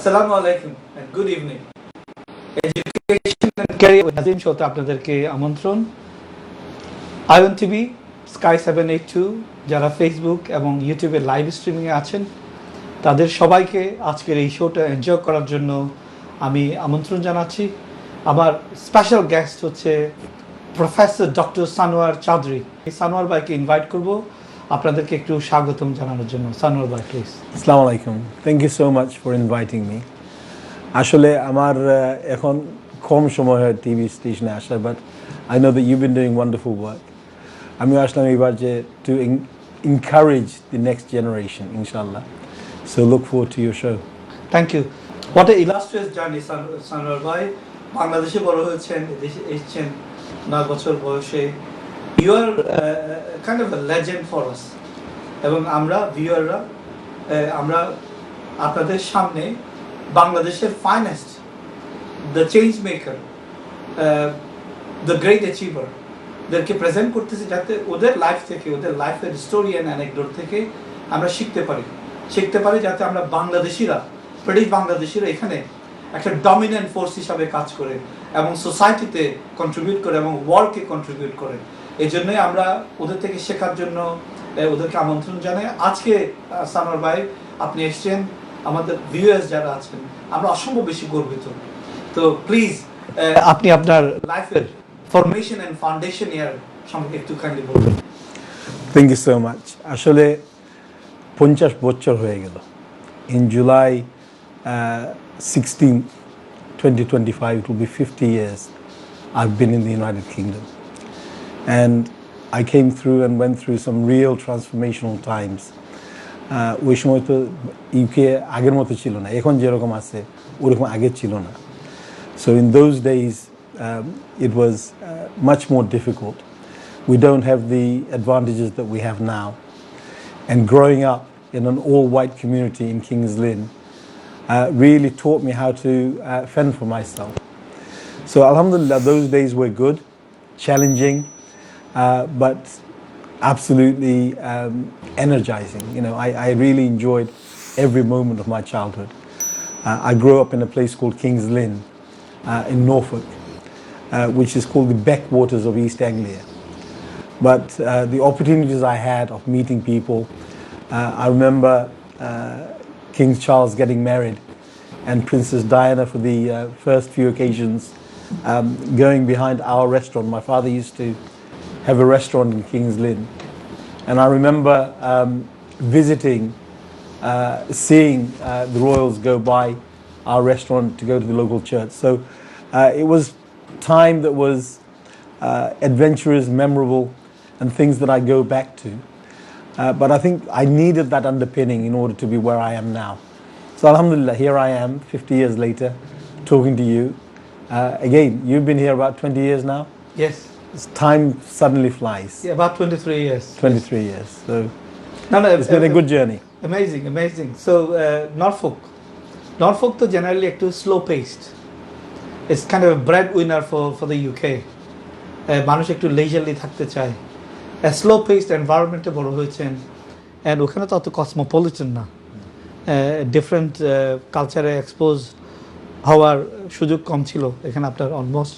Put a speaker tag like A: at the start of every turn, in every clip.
A: আসসালামু আলাইকুম and good evening. Education and Career with Nazim শোতে আপনাদেরকে আমন্ত্রণ। আয়ন টিভি, স্কাই 782 যারা ফেসবুক এবং ইউটিউবে লাইভ স্ট্রিমিংয়ে আছেন তাদের সবাইকে আজকের এই শোটা এনজয় করার জন্য আমি আমন্ত্রণ জানাচ্ছি। আমার স্পেশাল গেস্ট হচ্ছে প্রফেসর ডক্টর সানোয়ার চৌধুরী। সানোয়ার ভাইকে ইনভাইট করব আপনাদেরকে একটু স্বাগতম জানানোর জন্য। সানোয়ার ভাই প্লিজ।
B: আসসালামু আলাইকুম, thank you so much for inviting me. আসলে আমার এখন কম সময় হয় টিভি স্টেশনে আসার, but I know that you been doing wonderful work. আমিও আসলাম এবার যে to encourage the next generation, inshallah. So look forward to your show.
A: Thank you. What an illustrious journey, Sanwar bhai. বাংলাদেশে বড় হয়েছেন, এদেশে এসেছেন 9 বছর বয়সে। You are kind of a legend for us. এবং আমরা ভিউয়াররা আমরা আপনাদের সামনে বাংলাদেশের finest, the change maker, the great achiever দেরকে প্রেজেন্ট করতেছি, যাতে ওদের লাইফ থেকে, ওদের লাইফের স্টোরি অ্যান্ড অ্যানেকডোট থেকে আমরা শিখতে পারি যাতে আমরা বাংলাদেশিরা, ব্রিটিশ বাংলাদেশিরা এখানে একটা ডমিনেন্ট ফোর্স হিসাবে কাজ করে এবং সোসাইটিতে কন্ট্রিবিউট করে এবং ওয়ার্ল্ডকে কন্ট্রিবিউট করে। এই জন্যই আমরা ওদের থেকে শেখার জন্য ওদেরকে আমন্ত্রণ জানাই। আজকে সানোয়ার ভাই আপনি এসছেন, আমাদের ভিউয়ার্স যারা আছেন আমরা অসম্ভব বেশি গর্বিত। তো প্লিজ আপনি আপনার লাইফের ফরমেশন এন্ড ফাউন্ডেশন ইয়ার সম্পর্কে একটু কাইন্ডলি বলবেন।
B: Thank you so much. আসলে 50 বছর হয়ে গেল। In July 16, 2025, it will be 50 years I've been in the United Kingdom. And I came through and went through some real transformational times. ওই সময় তো ইউকে আগের মতো ছিল না, এখন যেরকম আছে ওরকম আগে ছিল না। So in those days it was much more difficult. We don't have the advantages that we have now. And growing up in an all-white community in Kings Lynn really taught me how to fend for myself. So alhamdulillah, those days were good, challenging, but absolutely energizing. You know, I really enjoyed every moment of my childhood. I grew up in a place called Kings Lynn in Norfolk, which is called the backwaters of East Anglia. But the opportunities I had of meeting people, I remember King Charles getting married and Princess Diana for the first few occasions going behind our restaurant. My father used to have a restaurant in Kings Lynn, and I remember visiting, seeing the royals go by our restaurant to go to the local church. So it was time that was adventurous, memorable, and things that I go back to. But I think I needed that underpinning in order to be where I am now. So alhamdulillah, here I am 50 years later talking to you. Again, you've been here about 20 years now?
A: Yes.
B: Time suddenly flies.
A: Yeah, about 23 years.
B: 23 years. So
A: no,
B: it's been a good journey.
A: Amazing. So Norfolk to generally একটু slow paced. It's kind of a breadwinner for the UK. মানুষ একটু leisurely থাকতে চায়। Slow paced এনভায়রনমেন্টে বড় হয়েছেন, and ওখানে তো অত কসমোপলিটন না, ডিফারেন্ট কালচারে এক্সপোজ হওয়ার সুযোগ কম ছিল। এখানে আপনার অলমোস্ট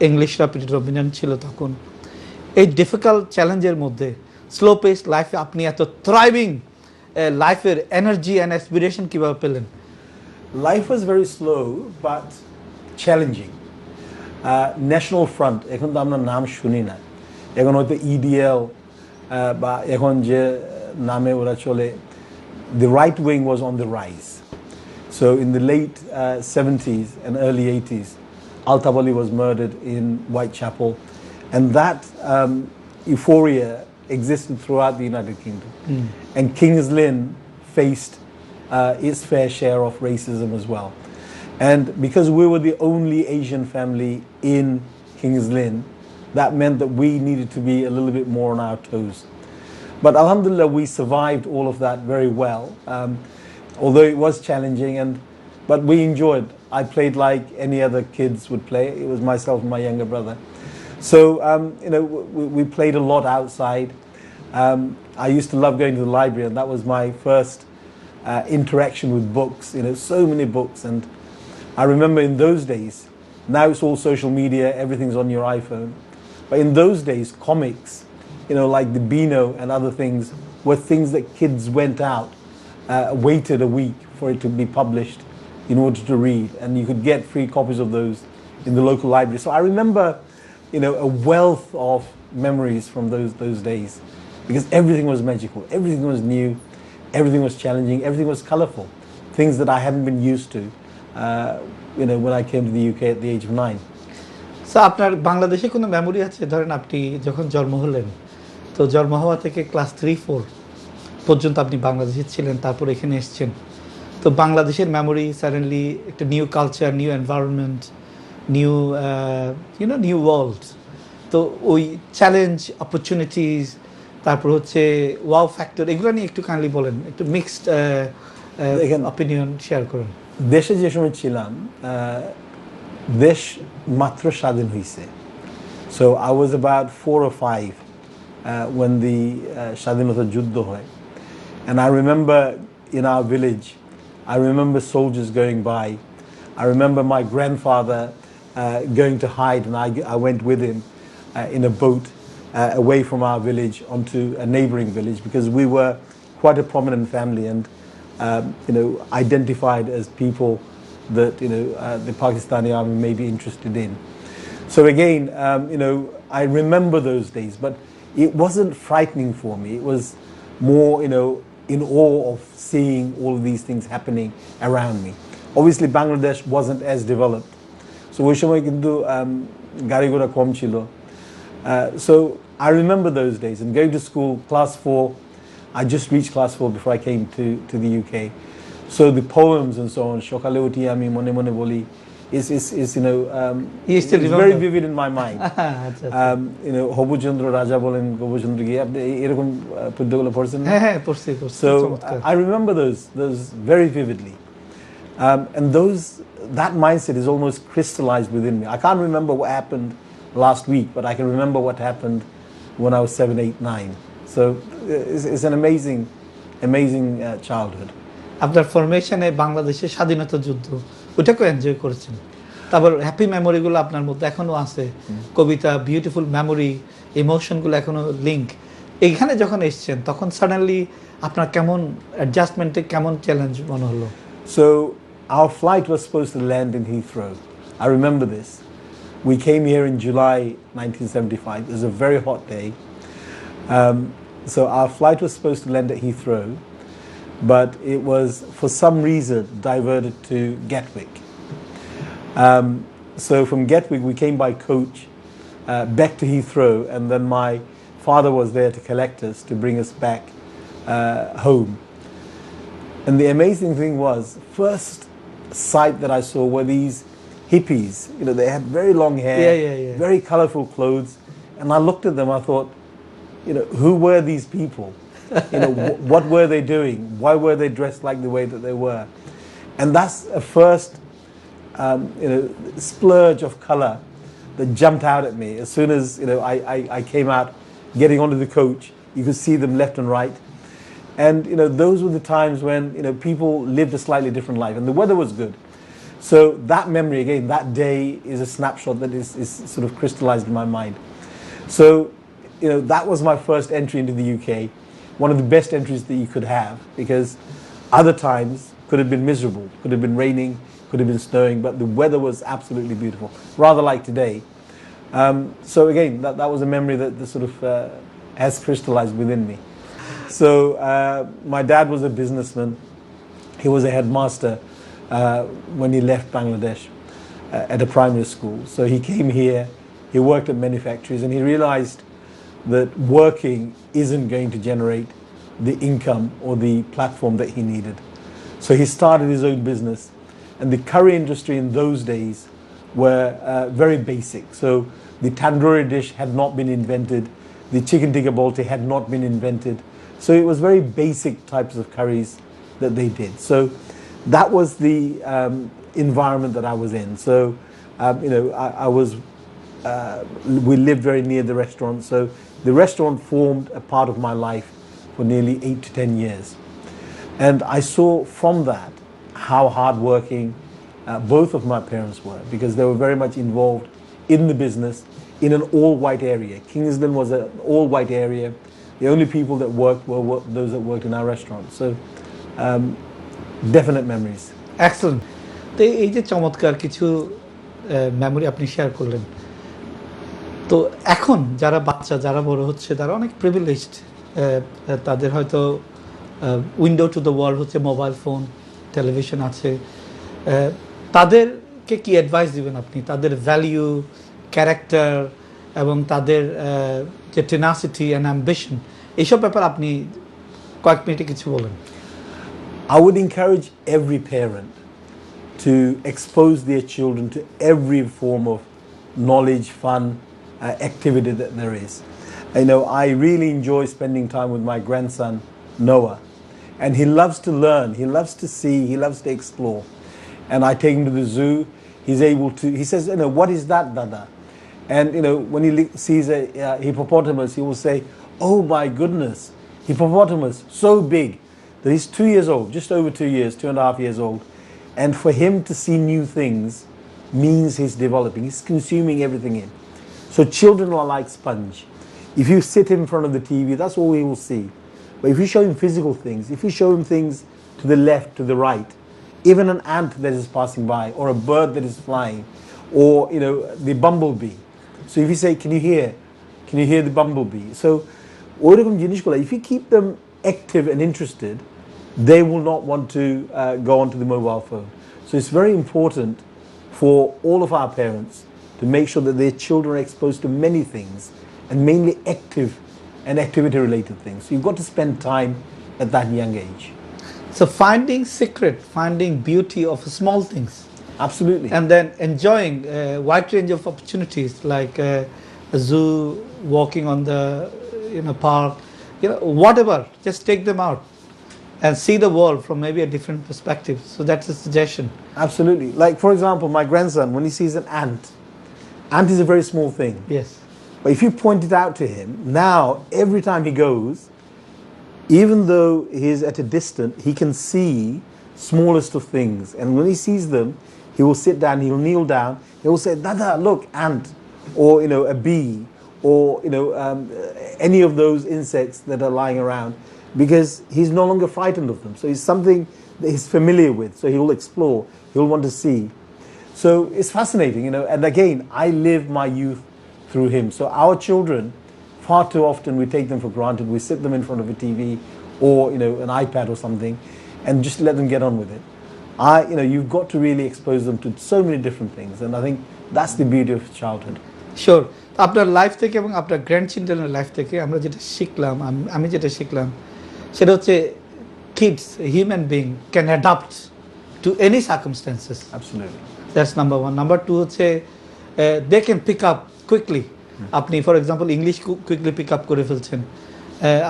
A: ইংলিশরা প্রিডমিনেন্ট ছিল তখন। এই ডিফিকাল্ট চ্যালেঞ্জের মধ্যে স্লো পেসড লাইফে আপনি এত থ্রাইভিং লাইফের এনার্জি অ্যান্ড অ্যাসপিরেশন কীভাবে পেলেন?
B: Life was very slow but challenging. National front এখন তো আমরা নাম শুনি না, এখন হয়তো ইডিএল বা এখন যে নামে ওরা চলে, the right wing was on the rise. So in the late 70s and early 80s, Altab Ali was murdered in Whitechapel, and that euphoria existed throughout the United Kingdom. And Kings Lynn faced its fair share of racism as well. And because we were the only Asian family in Kings Lynn, that meant that we needed to be a little bit more on our toes. But alhamdulillah, we survived all of that very well, although it was challenging, but we enjoyed. I played like any other kids would play. It was myself and my younger brother. So, you know, we played a lot outside. I used to love going to the library, and that was my first interaction with books, so many books. And I remember in those days, now it's all social media, everything's on your iPhone. But in those days, comics, like the Beano and other things, were things that kids went out, waited a week for it to be published in order to read. And you could get free copies of those in the local library. So I remember, a wealth of memories from those days, because everything was magical, everything was new, everything was challenging, everything was colorful, things that I hadn't been used to, when I came to the UK at the age of 9.
A: So আপনার বাংলাদেশে কোনো memory আছে? ধরেন আপনি যখন জন্ম হলেন, তো জন্ম হওয়া থেকে ক্লাস 3-4 পর্যন্ত আপনি বাংলাদেশে ছিলেন, তারপর এখানে এসেছেন। তো বাংলাদেশের মেমোরি সাডেনলি একটা new culture, new environment, new new world. তো ওই চ্যালেঞ্জ, অপরচুনিটিস, তারপর হচ্ছে ওয়াও ফ্যাক্টর, এগুলো নিয়ে একটু কাইন্ডলি বলেন, একটু মিক্সড অপিনিয়ন শেয়ার করুন।
B: দেশে যে সময় ছিলাম, দেশ মাত্র স্বাধীন হয়েছে। So I was about 4 or 5 when the স্বাধীনতা যুদ্ধ হয়. And I remember in our village, I remember soldiers going by. I remember my grandfather going to hide, and I went with him in a boat away from our village onto a neighboring village, because we were quite a prominent family and identified as people that the Pakistani army may be interested in. So again, I remember those days, but it wasn't frightening for me. It was more, in awe of seeing all of these things happening around me. Obviously, Bangladesh wasn't as developed. So ওই সময় কিন্তু গাড়ি ঘোড়া কম ছিল. So I remember those days and going to school, class 4. I just reached class 4 before I came to the UK. So the poems and so on, Shokale Uti Ami Mone Mone Boli, is it's very vivid in my mind. Hobu Chandra Raja bolen, Gobu Chandra gi apni erokom পদ্যগুলো পড়ছেন?
A: হ্যাঁ, পড়ছি।
B: So I remember those very vividly. And that mindset is almost crystallized within me. I can't remember what happened last week, but I can remember what happened when I was 7, 8, 9. So it's an amazing childhood.
A: আপনার ফরমেশনে বাংলাদেশের স্বাধীনতা যুদ্ধ, ওটাকে enjoy করেছেন। তারপর happy মেমোরিগুলো আপনার মধ্যে এখনো আছে, কবিতা, বিউটিফুল মেমোরি, ইমোশনগুলো এখনো লিঙ্ক। এইখানে যখন এসেছেন তখন সাডেনলি আপনার কেমন অ্যাডজাস্টমেন্টে কেমন চ্যালেঞ্জ মনে হলো?
B: So our flight was supposed to land in Heathrow. I remember this. We came here in July 1975. It was a very hot day. So our flight was supposed to land at Heathrow, but it was for some reason diverted to Gatwick. So from Gatwick we came by coach back to Heathrow, and then my father was there to collect us, to bring us back home. And the amazing thing was, first sight that I saw were these hippies. They had very long hair, very colorful clothes, and I looked at them, I thought, who were these people? What were they doing? Why were they dressed like the way that they were? And that's a first splurge of color that jumped out at me. As soon as I came out, getting onto the coach, you could see them left and right. And those were the times when people lived a slightly different life, and the weather was good. So that memory, again, that day is a snapshot that is sort of crystallized in my mind. So that was my first entry into the UK. One of the best entries that you could have, because other times could have been miserable, could have been raining, could have been snowing, but the weather was absolutely beautiful, rather like today. So again, that was a memory that sort of has crystallized within me. So my dad was a businessman. He was a headmaster when he left Bangladesh at a primary school. So he came here, he worked at many factories, and he realized that working isn't going to generate the income or the platform that he needed. So he started his own business. And the curry industry in those days were very basic. So the tandoori dish had not been invented. The chicken tikka balti had not been invented. So it was very basic types of curries that they did. So that was the environment that I was in. So, we lived very near the restaurant. So the restaurant formed a part of my life for nearly 8 to 10 years. And I saw from that how hardworking both of my parents were, because they were very much involved in the business in an all-white area. Kingsland was an all-white area. The only people that worked were those that worked in our restaurant. So definite memories.
A: Excellent. তো এই যে চমৎকার কিছু memory আপনি share করলেন, তো এখন যারা বাচ্চা যারা বড় হচ্ছে তারা অনেক প্রিভিলেজড, তাদের হয়তো উইন্ডো টু দ্য ওয়ার্ল্ড হচ্ছে মোবাইল ফোন, টেলিভিশন আছে, তাদেরকে কি অ্যাডভাইস দিবেন আপনি তাদের ভ্যালিউ, ক্যারেক্টার এবং তাদের যে টেনাসিটি অ্যান্ড অ্যাম্বিশন, এইসব ব্যাপারে আপনি কয়েক মিনিটে কিছু বলেন।
B: I would encourage every parent to expose their children to every form of knowledge, fun, activity that there is. You know, I really enjoy spending time with my grandson, Noah. And he loves to learn, he loves to see, he loves to explore. And I take him to the zoo, he's able to, he says, you know, what is that, Dada? And, you know, when he sees a hippopotamus, he will say, oh my goodness, hippopotamus, so big. That he's 2 years old, just over 2 years, 2.5 years old. And for him to see new things means he's developing, he's consuming everything in. So children are like sponge. If you sit in front of the TV, that's all he will see. But if you show him physical things, if you show him things to the left, to the right, even an ant that is passing by, or a bird that is flying, or, you know, the bumblebee. So if you say, can you hear the bumblebee? So if you keep them active and interested, they will not want to go onto the mobile phone. So it's very important for all of our parents to make sure that their children are exposed to many things, and mainly active and activity related things. So you've got to spend time at that young age.
A: So finding secret, finding beauty of small things.
B: Absolutely.
A: And then enjoying a wide range of opportunities like a zoo, walking on the park, whatever. Just take them out and see the world from maybe a different perspective. So that's a suggestion.
B: Absolutely. Like, for example, my grandson, when he sees an ant is a very small thing.
A: Yes.
B: But if you point it out to him, now every time he goes, even though he's at a distance, he can see smallest of things. And when he sees them, he will sit down, he'll kneel down, he will say, Dada, look, ant, or, you know, a bee, or, you know, any of those insects that are lying around, because he's no longer frightened of them. So it's something that he's familiar with, so he will explore, he will want to see. So it's fascinating, you know, and again, I live my youth through him. So our children, far too often we take them for granted. We sit them in front of a TV or, you know, an iPad or something and just let them get on with it. You've got to really expose them to so many different things, and I think that's the beauty of childhood.
A: Sure. আপনার life থেকে এবং আপনার grand চিলড্রেনের life থেকে আমরা যেটা শিখলাম, আমি যেটা শিখলাম সেটা হচ্ছে kids, human being can adapt to any circumstances.
B: Absolutely.
A: That's number one. Number two হচ্ছে they can pick up quickly. আপনি for example English quickly pick up করে ফেলছেন,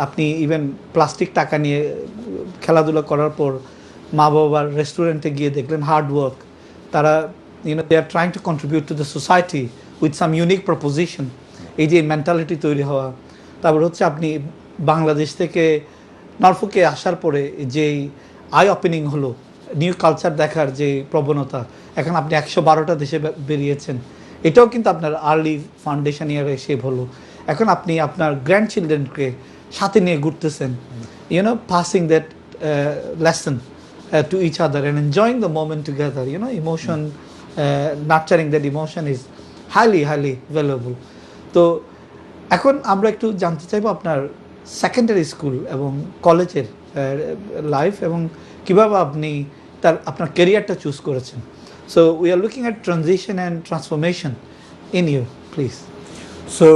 A: আপনি ইভেন প্লাস্টিক টাকা নিয়ে খেলাধুলা করার পর মা বাবার রেস্টুরেন্টে গিয়ে দেখলেন হার্ড ওয়ার্ক, তারা they are trying to contribute to the society with some unique proposition. এই যে মেন্টালিটি তৈরি হওয়া। তারপর হচ্ছে আপনি বাংলাদেশ থেকে নরফোকে আসার পরে যেই আই ওপেনিং হলো, নিউ কালচার দেখার যে প্রবণতা, এখন আপনি 112টা দেশে বেরিয়েছেন, এটাও কিন্তু আপনার আর্লি ফাউন্ডেশন ইয়ারে শেপ হলো। এখন আপনি আপনার গ্র্যান্ড চিলড্রেনকে সাথে নিয়ে ঘুরতেছেন, passing that lesson to each other and enjoying the moment together. Emotion, nurturing that emotion is highly valuable. তো এখন আমরা একটু জানতে চাইবো আপনার সেকেন্ডারি স্কুল এবং কলেজের লাইফ এবং কীভাবে আপনি আপনার ক্যারিয়ারটা চুজ করেছেন। So we are looking at transition and transformation in you, please.
B: So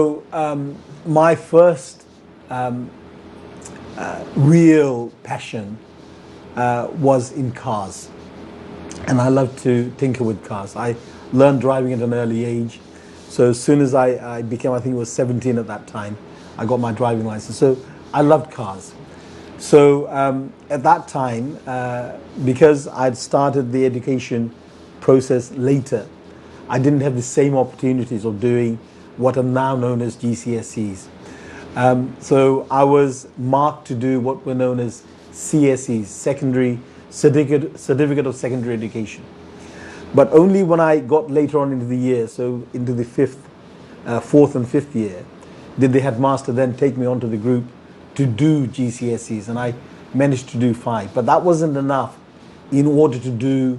B: my first real passion was in cars, and I love to tinker with cars. I learned driving at an early age, so as soon as I became, I think it was 17 at that time, I got my driving license. So I loved cars. So at that time, because I'd started the education process later, I didn't have the same opportunities of doing what are now known as GCSEs. So I was marked to do what were known as CSEs, certificate of secondary education. But only when I got later on into the year, so into the fourth and fifth year, did the headmaster then take me onto the group to do GCSEs, and I managed to do 5. But that wasn't enough in order to do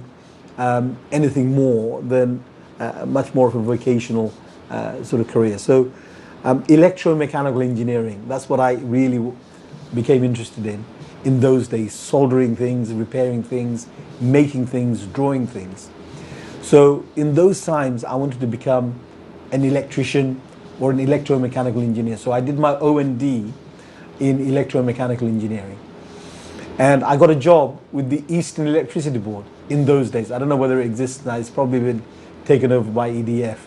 B: anything more than much more of a vocational sort of career. So electromechanical engineering, that's what I really became interested in those days, soldering things, repairing things, making things, drawing things. So in those times, I wanted to become an electrician or an electromechanical engineer. So I did my OND in electromechanical engineering. And I got a job with the Eastern Electricity Board in those days. I don't know whether it exists now. It's probably been taken over by EDF.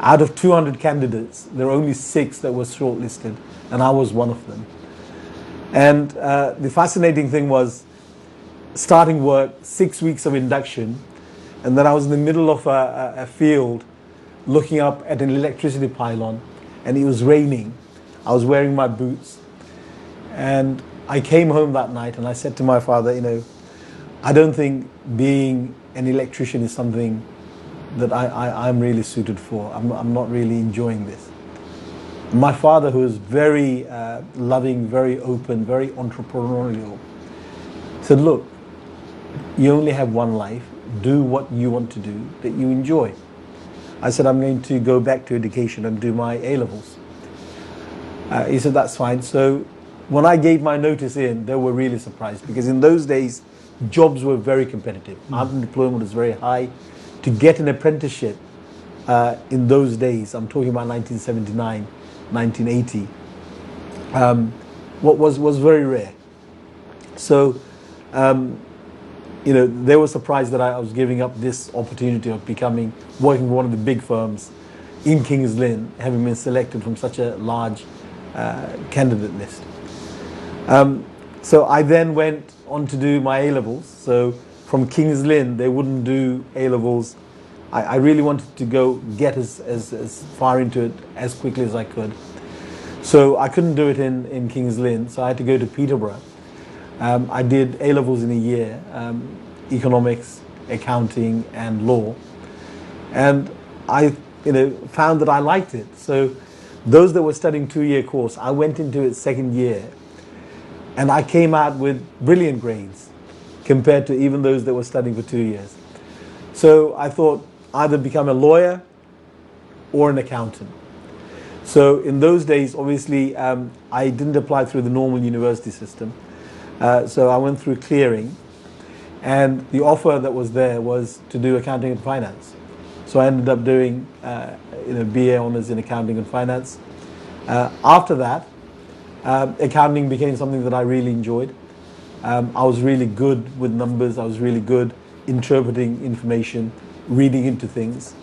B: Out of 200 candidates, there were only 6 that were shortlisted, and I was one of them. And the fascinating thing was starting work, 6 weeks of induction, and then I was in the middle of a field looking up at an electricity pylon, and it was raining. I was wearing my boots, and I came home that night and I said to my father, I don't think being an electrician is something that I'm really suited for. I'm not really enjoying this. My father, who was very loving, very open, very entrepreneurial, said, look, you only have one life. Do what you want to do that you enjoy. I said, I'm going to go back to education and do my A-levels. He said, that's fine. So when I gave my notice in, they were really surprised, because in those days, jobs were very competitive. Unemployment was very high. To get an apprenticeship in those days, I'm talking about 1979, 1980, what was very rare. So, they were surprised that I was giving up this opportunity of working for one of the big firms in Kings Lynn, having been selected from such a large candidate list. So I then went on to do my A-levels. So from Kings Lynn, they wouldn't do A-levels. I really wanted to go get as far into it as quickly as I could. So I couldn't do it in Kings Lynn, so I had to go to Peterborough. I did A-levels in a year, economics, accounting, and law. And I found that I liked it. So those that were studying 2-year course, I went into it second year, and I came out with brilliant grades compared to even those that were studying for 2 years. So I thought either become a lawyer or an accountant. So in those days, obviously, I didn't apply through the normal university system. So I went through clearing, and the offer that was there was to do accounting and finance. So I ended up doing BA honours in accounting and finance. After that, accounting became something that I really enjoyed. I was really good with numbers. I was really good interpreting information, reading into things.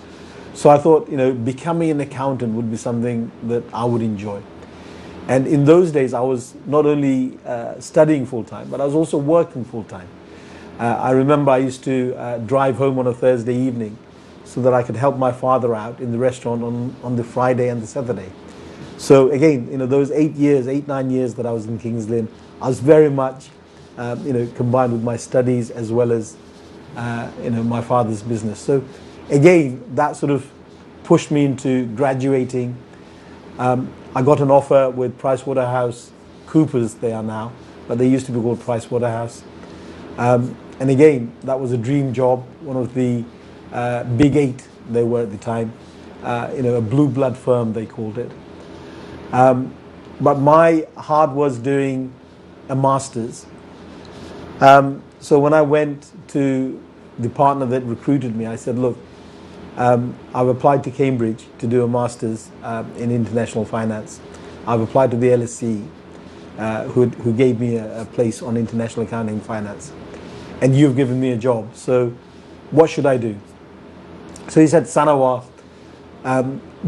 B: So I thought, becoming an accountant would be something that I would enjoy. And in those days, I was not only studying full-time, but I was also working full-time. I remember I used to drive home on a Thursday evening so that I could help my father out in the restaurant on the Friday and the Saturday. So again, those 9 years that I was in Kings Lynn, I was very much, combined with my studies as well as, my father's business. So again, that sort of pushed me into graduating. I got an offer with PricewaterhouseCoopers, they are now, but they used to be called Price Waterhouse. And again, that was a dream job, one of the big 8 they were at the time, a blue blood firm they called it. But my heart was doing a master's. So when I went to the partner that recruited me, I said, look, I've applied to Cambridge to do a master's in international finance. I've applied to the LSE, who gave me a place on international accounting and finance. And you've given me a job, so what should I do? So he said, Sanawar,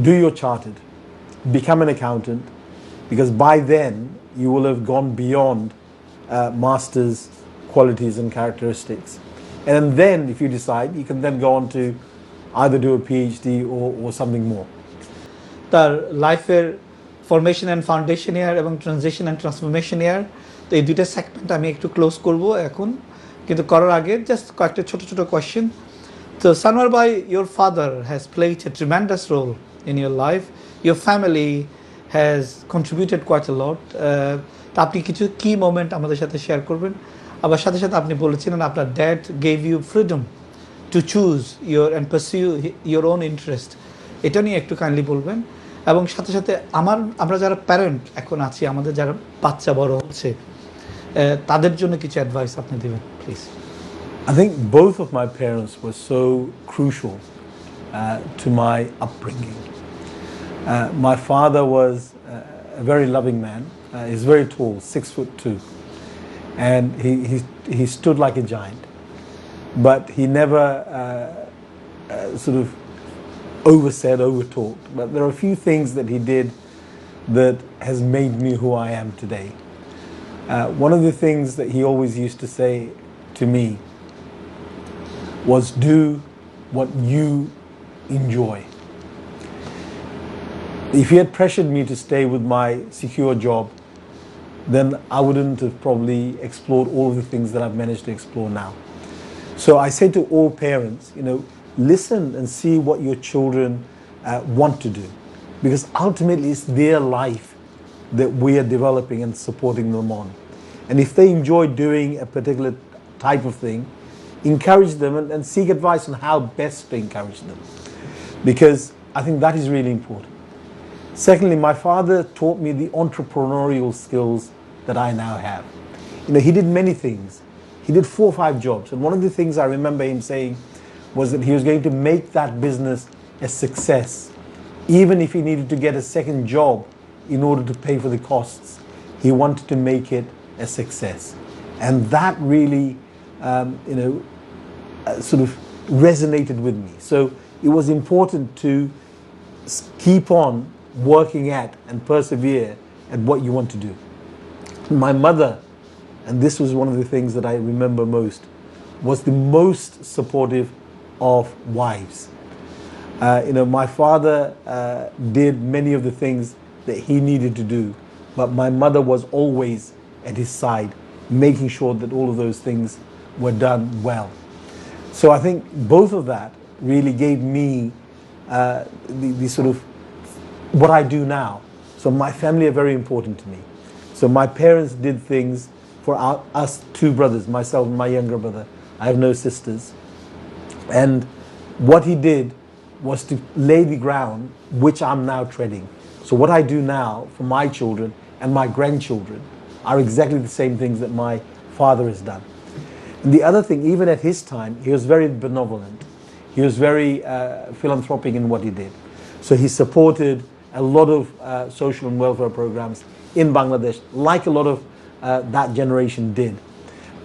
B: do your chartered, become an accountant, because by then you will have gone beyond master's qualities and characteristics. And then if you decide, you can then go on to either do a PhD or something more.
A: তার লাইফের formation and foundation ইয়ার এবং transition and transformation ইয়ার। তো এই দুইটা segment আমি একটু close করব এখন, কিন্তু করার আগে জাস্ট কয়েকটা ছোট ছোট question. So Sanwar bhai, your father has played a tremendous role in your life. Your family has contributed quite a lot. তা আপনি কিছু কি মোমেন্ট আমাদের সাথে শেয়ার করবেন? আবার সাথে সাথে আপনি বলেছিলেন আপনার dad gave you freedom to choose your and pursue your own interest, এটা নিয়ে একটু কাইন্ডলি বলবেন। এবং সাথে সাথে আমরা যারা প্যারেন্ট এখন আছি, আমাদের যারা বাচ্চা বড় হচ্ছে, তাদের জন্য কিছু অ্যাডভাইস আপনি দেবেন please.
B: I think both of my parents were so crucial to my upbringing. My father was a very loving man. He's very tall, 6'2", and he stood like a giant. But he never sort of oversaid, overtalked. But there are a few things that he did that has made me who I am today. One of the things that he always used to say to me was, do what you enjoy. If he had pressured me to stay with my secure job, then I wouldn't have probably explored all of the things that I've managed to explore now. So I say to all parents, listen and see what your children want to do, because ultimately it's their life that we are developing and supporting them on. And if they enjoy doing a particular type of thing, encourage them and seek advice on how best to encourage them, because I think that is really important. Secondly, my father taught me the entrepreneurial skills that I now have. He did many things. He did 4 or 5 jobs, and one of the things I remember him saying was that he was going to make that business a success, even if he needed to get a second job in order to pay for the costs. He wanted to make it a success, and that really sort of resonated with me. So it was important to keep on working at and persevere at what you want to do. My mother, and this was one of the things that I remember most, was the most supportive of wives. My father did many of the things that he needed to do, but my mother was always at his side, making sure that all of those things were done well. So I think both of that really gave me the sort of what I do now. So my family are very important to me. So my parents did things for us 2 brothers, myself and my younger brother. I have no sisters. And what he did was to lay the ground which I'm now treading. So what I do now for my children and my grandchildren are exactly the same things that my father has done. And the other thing, even at his time, he was very benevolent. He was very philanthropic in what he did. So he supported a lot of social and welfare programs in Bangladesh, like a lot of that generation did.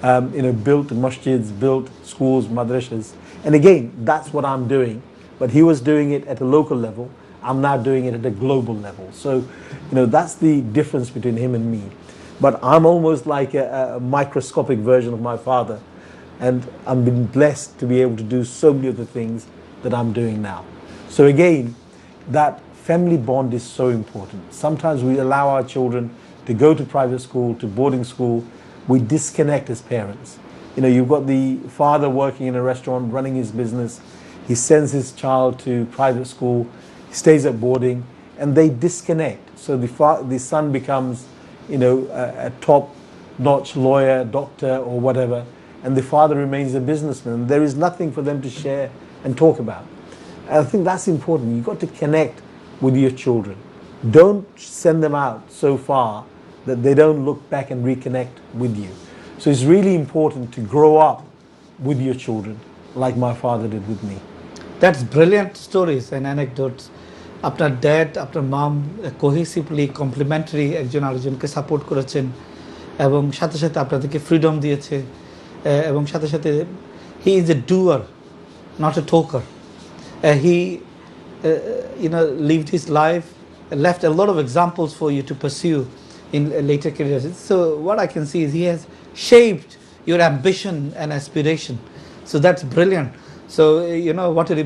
B: Built masjids, built schools, madrasas. And again, that's what I'm doing. But he was doing it at a local level. I'm now doing it at a global level. So, that's the difference between him and me. But I'm almost like a microscopic version of my father. And I've been blessed to be able to do so many of the things that I'm doing now. So again, that family bond is so important. Sometimes we allow our children to go to private school, to boarding school. We disconnect as parents. You've got the father working in a restaurant, running his business. He sends his child to private school, he stays at boarding, and they disconnect. So the son becomes, a top-notch lawyer, doctor, or whatever, and the father remains a businessman. There is nothing for them to share and talk about. And I think that's important. You've got to connect with your children. Don't send them out so far that they don't look back and reconnect with you. So it's really important to grow up with your children like my father did with me.
A: That's brilliant stories and anecdotes. আপনার dad, আপনার মাম কোহেসিভলি complimentary একজন আরেকজনকে support করেছেন, এবং সাথে সাথে আপনাদেরকে freedom দিয়েছে, এবং সাথে সাথে he is a doer, not a talker. He lived his life, left a lot of examples for you to pursue in later careers. So what I can see is he has shaped your ambition and aspiration. So that's brilliant. So what a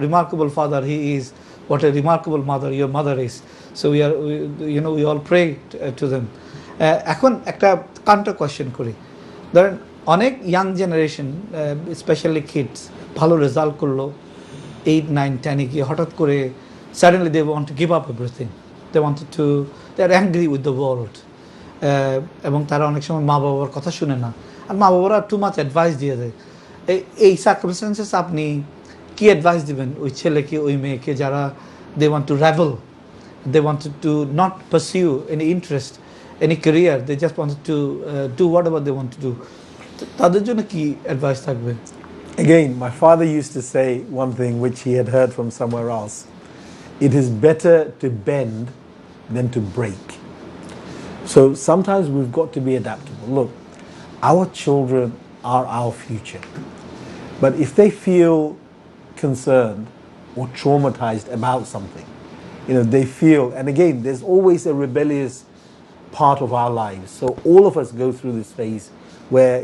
A: remarkable father he is, what a remarkable mother your mother is. So we all pray to them. এখন একটা counter question করি, ধরেন অনেক young generation specially kids ভালো result করলো 8, 9, 10 গিয়ে হঠাৎ করে suddenly they want to give up everything. They're angry with the world. এবং তারা অনেক সময় মা বাবার কথা শুনে না, আর মা বাবারা টু মাচ অ্যাডভাইস দিয়ে দেয়। এই সার্কামস্টেন্সেস আপনি কি অ্যাডভাইস দিবেন ওই ছেলেকে ওই মেয়েকে যারা they want to travel, they wanted to not pursue any interest, any career, they just wanted to do whatever they want to do, তাদের জন্য কি অ্যাডভাইস থাকবে?
B: Again, my father used to say one thing which he had heard from somewhere else. It is better to bend than to break. So sometimes we've got to be adaptable. Look, our children are our future. But if they feel concerned or traumatized about something, they feel, and again, there's always a rebellious part of our lives. So all of us go through this phase where,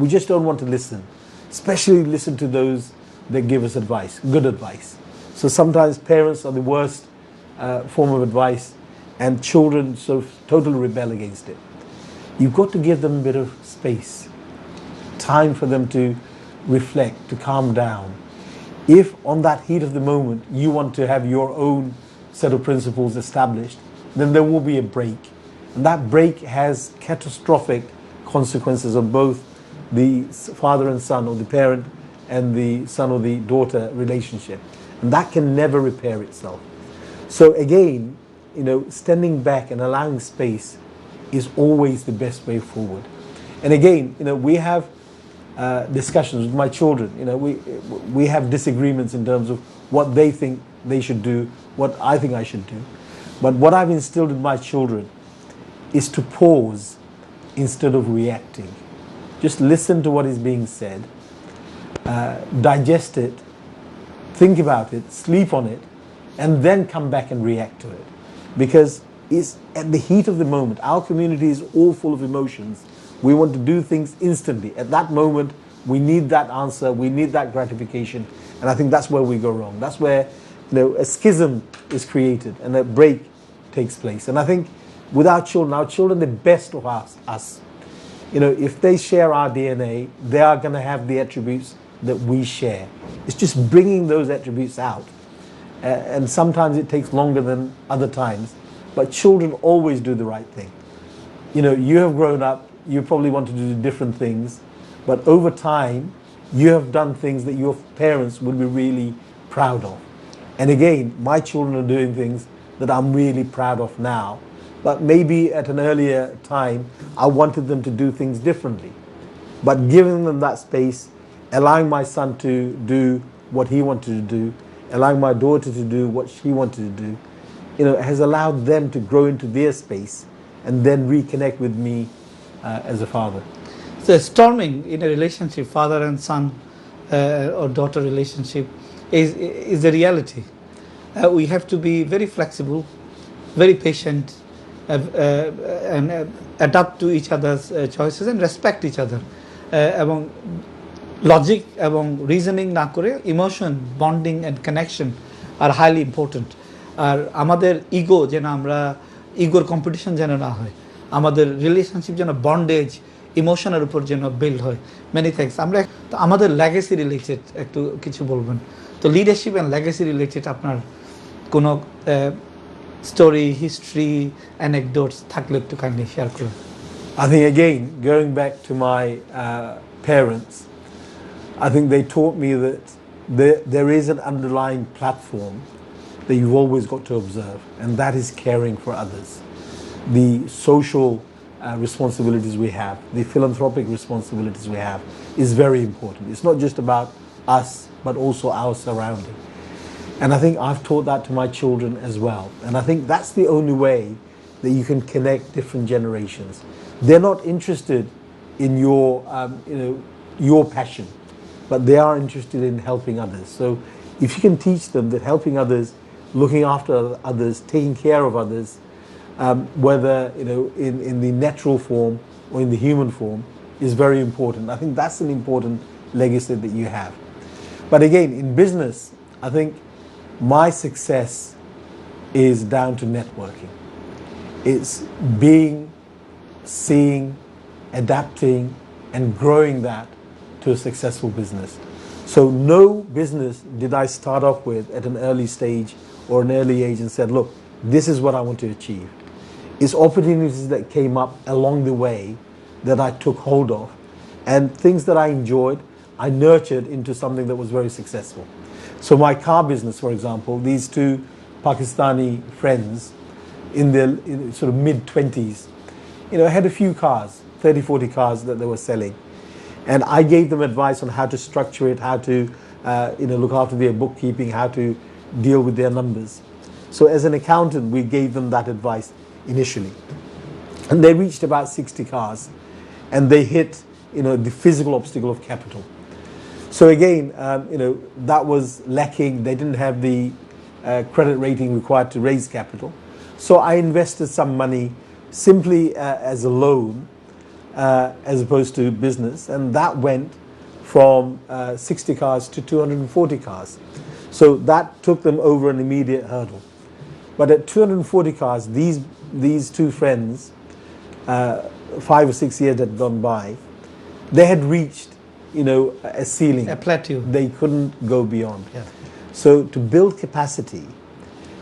B: we just don't want to listen, especially listen to those that give us advice, good advice. So sometimes parents are the worst form of advice, and children so totally rebel against it. You've got to give them a bit of space, time for them to reflect, to calm down. If on that heat of the moment you want to have your own set of principles established, then there will be a break. And that break has catastrophic consequences on both the father and son, or the parent and the son or the daughter relationship. And that can never repair itself. So again, standing back and allowing space is always the best way forward. And again, we have discussions with my children. We have disagreements in terms of what they think they should do, what I think I should do. But what I've instilled in my children is to pause instead of reacting. Just listen to what is being said, digest it, think about it, sleep on it, and then come back and react to it. Because it's at the heat of the moment. Our community is all full of emotions. We want to do things instantly. At that moment, we need that answer, we need that gratification, and I think that's where we go wrong. That's where a schism is created and a break takes place. And I think with our children, the best of us. If they share our DNA, they are going to have the attributes that we share. It's just bringing those attributes out. And sometimes it takes longer than other times, but children always do the right thing. You have grown up, you probably want to do different things, but over time, you have done things that your parents will be really proud of. And again, my children are doing things that I'm really proud of now, but maybe at an earlier time, I wanted them to do things differently. But giving them that space, allowing my son to do what he wanted to do, allowing my daughter to do what she wanted to do, has allowed them to grow into their space and then reconnect with me as a father.
A: So storming in a relationship, father and son or daughter relationship, is the reality. We have to be very flexible, very patient, and adapt to each other's choices and respect each other. এবং logic এবং reasoning না করে emotion, bonding and connection are highly important. আর আমাদের ইগোর competition যেন না হয়, আমাদের রিলেশনশিপ যেন বন্ডেজ, ইমোশনের উপর যেন বিল্ড হয়। Many thanks. আমাদের লেগেসি রিলেটেড একটু কিছু বলবেন তো, লিডারশিপ অ্যান্ড লেগেসি রিলেটেড আপনার কোনো story, history, anecdotes থাকলে একটু কাইন্ডলি শেয়ার করুন।
B: I think again, going back to my parents, I think they taught me that there is an underlying platform that you've always got to observe, and that is caring for others. The social responsibilities we have, the philanthropic responsibilities we have is very important. It's not just about us, but also our surrounding. And I think I've taught that to my children as well. And I think that's the only way that you can connect different generations. They're not interested in your passion, but they are interested in helping others. So if you can teach them that helping others, looking after others, taking care of others, whether in the natural form or in the human form, is very important. I think that's an important legacy that you have. But again, in business, I think my success is down to networking. It's being, seeing, adapting, and growing that to a successful business. So no business did I start off with at an early stage or an early age and said, look, this is what I want to achieve. It's opportunities that came up along the way that I took hold of, and things that I enjoyed, I nurtured into something that was very successful. So my car business, for example, these two Pakistani friends in their sort of mid-20s, had a few cars, 30, 40 cars that they were selling. And I gave them advice on how to structure it, how to look after their bookkeeping, how to deal with their numbers. So as an accountant, we gave them that advice initially. And they reached about 60 cars, and they hit the physical obstacle of capital. So again, that was lacking. They didn't have the credit rating required to raise capital. So I invested some money simply as a loan as opposed to business, and that went from 60 cars to 240 cars. So that took them over an immediate hurdle. But at 240 cars, these two friends, 5 or 6 years had gone by, they had reached a ceiling,
A: a plateau.
B: They couldn't go beyond.
A: Yeah.
B: So to build capacity,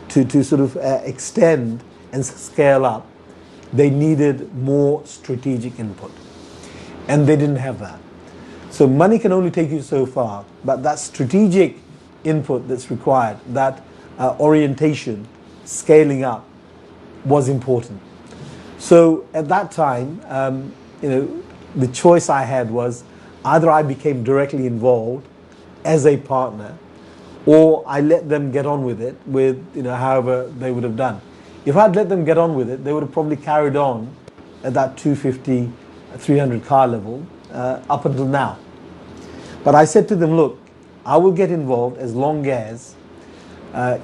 B: to sort of extend and scale up, they needed more strategic input, and they didn't have that. So money can only take you so far, but that strategic input that's required, that orientation, scaling up, was important. So at that time, the choice I had was either I became directly involved as a partner, or I let them get on with it with however they would have done. If I'd let them get on with it, they would have probably carried on at that 250, 300 car level up until now. But I said to them, look, I will get involved as long as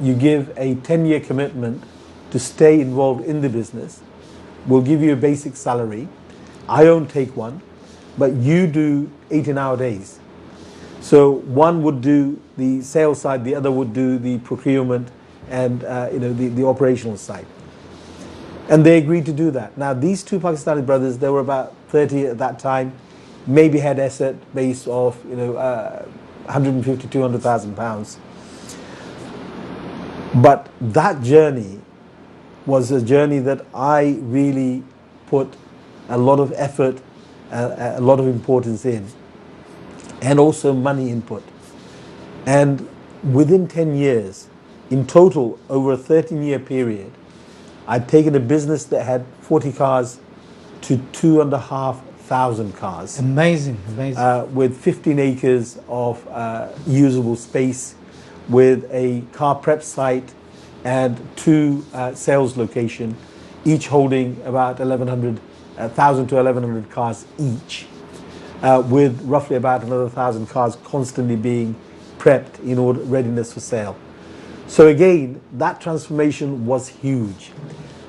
B: you give a 10-year commitment to stay involved in the business. We'll give you a basic salary. I won't take one, but you do 18-hour days. So one would do the sales side, the other would do the procurement and the operational side. And they agreed to do that. Now these two Pakistani brothers, they were about 30 at that time, maybe had asset base of 150, 200,000 pounds. But that journey was a journey that I really put a lot of effort, a lot of importance in, and also money input. And within 10 years, in total, over a 13-year period, I'd taken a business that had 40 cars to 2,500 cars.
A: Amazing, amazing.
B: With 15 acres of usable space, with a car prep site and 2 sales locations, each holding about 1,000 to 1,100 cars each, with roughly about another 1,000 cars constantly being prepped in order readiness for sale. So again, that transformation was huge.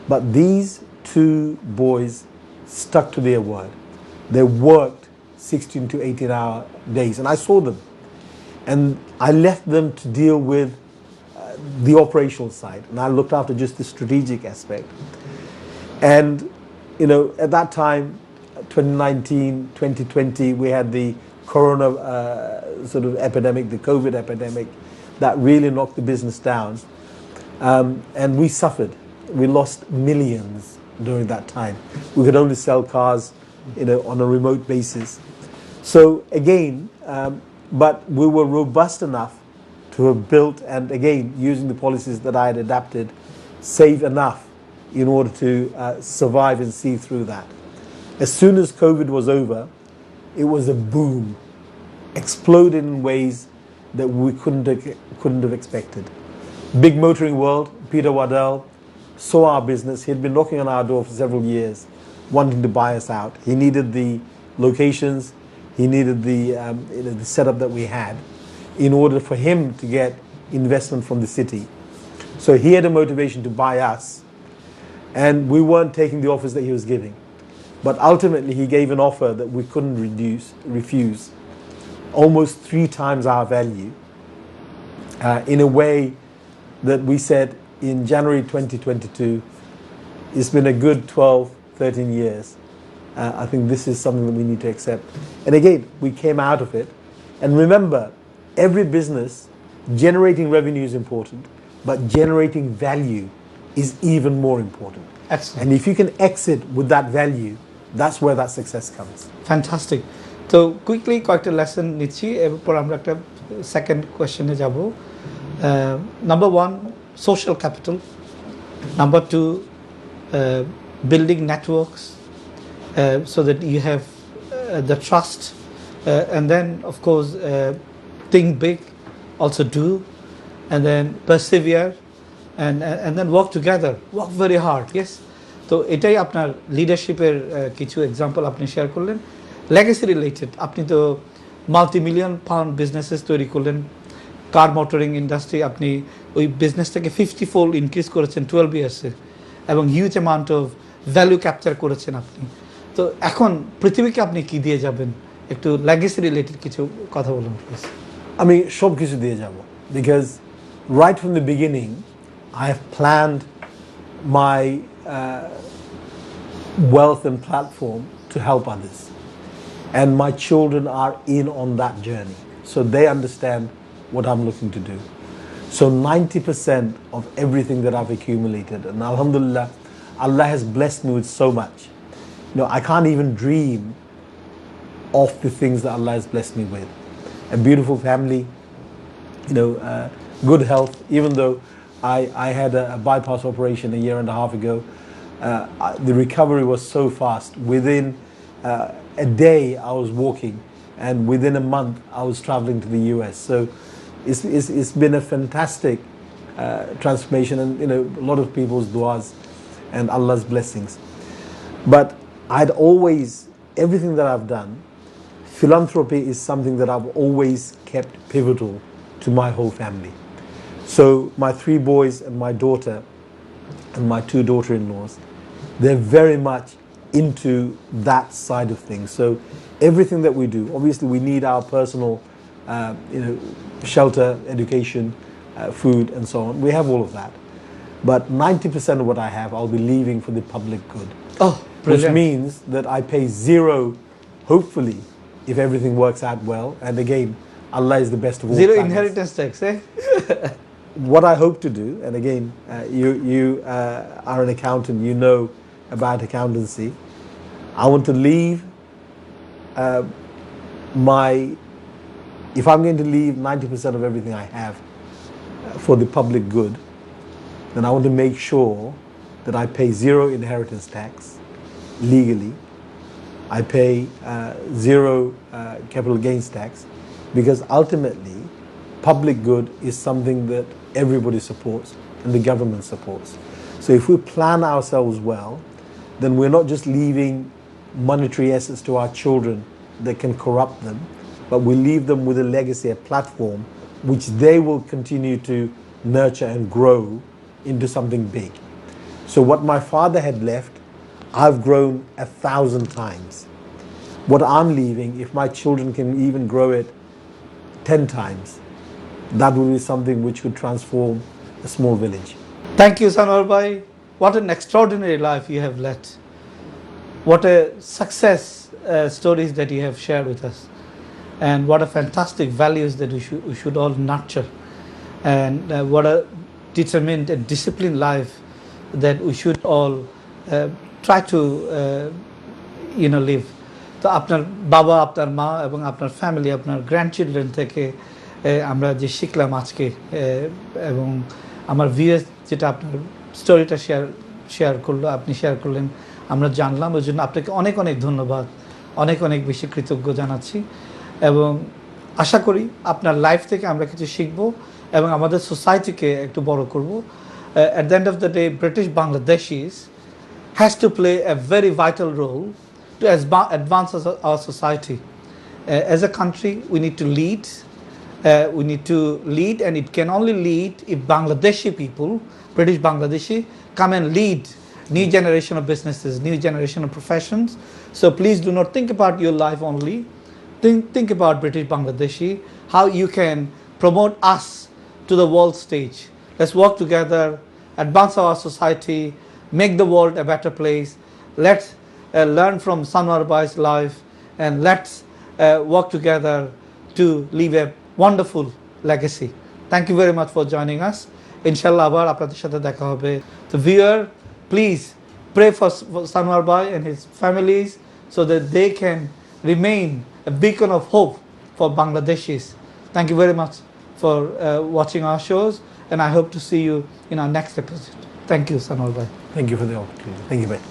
B: But these two boys stuck to their word. They worked 16 to 18-hour days, and I saw them. And I left them to deal with the operational side, and I looked after just the strategic aspect. And at that time, 2019, 2020, we had the corona sort of epidemic, the COVID epidemic, that really knocked the business down. And we suffered. We lost millions during that time. We could only sell cars on a remote basis. So again, but we were robust enough to have built, and again, using the policies that I had adapted, save enough in order to survive and see through that. As soon as COVID was over, it was a boom, exploded in ways that we couldn't have expected. Big Motoring World, Peter Waddell, saw our business. He had been knocking on our door for several years, wanting to buy us out. He needed the locations, he needed the setup that we had in order for him to get investment from the city. So he had a motivation to buy us, and we weren't taking the offers that he was giving. But ultimately he gave an offer that we couldn't refuse, almost 3 times our value, in a way that we said, in January 2022. It's been a good 12, 13 years. I think this is something that we need to accept. And again, we came out of it. And remember, every business, generating revenue is important, but generating value is even more important.
A: Excellent.
B: And if you can exit with that value, that's where that success comes.
A: Fantastic. তো quickly কয়েকটা lesson নিচ্ছি, এরপর আমরা একটা second কোয়েশ্চেনে যাব। Number one, social capital. Number two, building networks so that you have the trust. And then, of course, think big, also do, and then persevere, and then work together, work very hard, yes? তো এটাই আপনার লিডারশিপের কিছু example আপনি share করলেন। Legacy related, আপনি তো multi-million pound businesses তৈরি করলেন। কার মোটরিং ইন্ডাস্ট্রি, আপনি ওই বিজনেসটাকে 50-fold ইনক্রিজ করেছেন 12 ইয়ার্সে, এবং huge amount of value capture করেছেন আপনি। তো এখন পৃথিবীকে আপনি কি দিয়ে যাবেন? একটু লেগেসি রিলেটেড কিছু কথা বলুন প্লিজ।
B: আমি সব কিছু দিয়ে যাব, because right from the beginning I have planned my wealth and platform to help others, and my children are in on that journey, so they understand what I'm looking to do. So 90% of everything that I've accumulated, and alhamdulillah, Allah has blessed me with so much. You know, I can't even dream of the things that Allah has blessed me with. A beautiful family, you know, good health. Even though I had a bypass operation a year and a half ago, the recovery was so fast. Within a day I was walking, and within a month I was traveling to the US. So it's been a fantastic transformation, and you know, a lot of people's du'as and Allah's blessings. But I'd always, everything that I've done, philanthropy is something that I've always kept pivotal to my whole family. So my 3 boys and my daughter and my 2 daughter-in-laws, they're very much into that side of things. So everything that we do, obviously we need our personal, you know, shelter, education, food and so on. We have all of that. But 90% of what I have, I'll be leaving for the public good.
A: Oh, brilliant.
B: Which means that I pay 0, hopefully, if everything works out well. And again, Allah is the best of all.
A: 0
B: planners.
A: inheritance tax, eh?
B: What I hope to do, and again, you are an accountant, you know about accountancy. I want to leave if I'm going to leave 90% of everything I have for the public good, then I want to make sure that I pay 0 inheritance tax legally. I pay 0 capital gains tax, because ultimately public good is something that everybody supports and the government supports. So if we plan ourselves well, then we're not just leaving monetary assets to our children that can corrupt them, but we leave them with a legacy, a platform, which they will continue to nurture and grow into something big. So what my father had left, I've grown 1,000 times. What I'm leaving, if my children can even grow it 10 times, that will be something which would transform a small village.
A: Thank you, Sanwar Bhai. What an extraordinary life you have led. What a success stories that you have shared with us. And what a fantastic values that we should all nurture. And what a determined and disciplined life that we should all try to live. তো আপনার বাবা, আপনার মা এবং আপনার family, আপনার গ্র্যান্ডচিলড্রেন থেকে আমরা যে শিখলাম আজকে, এবং আমার ভিউয়ার্স যেটা আপনার স্টোরিটা শেয়ার করলো, আপনি শেয়ার করলেন, আমরা জানলাম। ওই জন্য আপনাকে অনেক অনেক ধন্যবাদ, অনেক অনেক বেশি কৃতজ্ঞ জানাচ্ছি। এবং আশা করি আপনার লাইফ থেকে আমরা কিছু শিখবো এবং আমাদের সোসাইটিকে একটু বড় করব। At the end of the day, British Bangladeshis has to play a very vital role to advance our society. As a country, we need to lead. We need to lead, and it can only lead if Bangladeshi people, British Bangladeshi, come and lead new generation of businesses, new generation of professions. So please do not think about your life only. Think about British Bangladeshi, how you can promote us to the world stage. Let's work together advance our society, make the world a better place. Let's learn from Sanwar Bhai's life, and let's work together to leave a wonderful legacy. Thank you very much for joining us. Inshallah আবার আপনাদের সাথে দেখা হবে. The viewer, please pray for Sanwar Bhai and his families so that they can remain a beacon of hope for Bangladeshis. Thank you very much for watching our shows, and I hope to see you in our next episode. Thank you, Sanwar Bhai.
B: Thank you for the opportunity. Thank you, bye.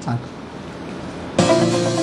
A: Thank you.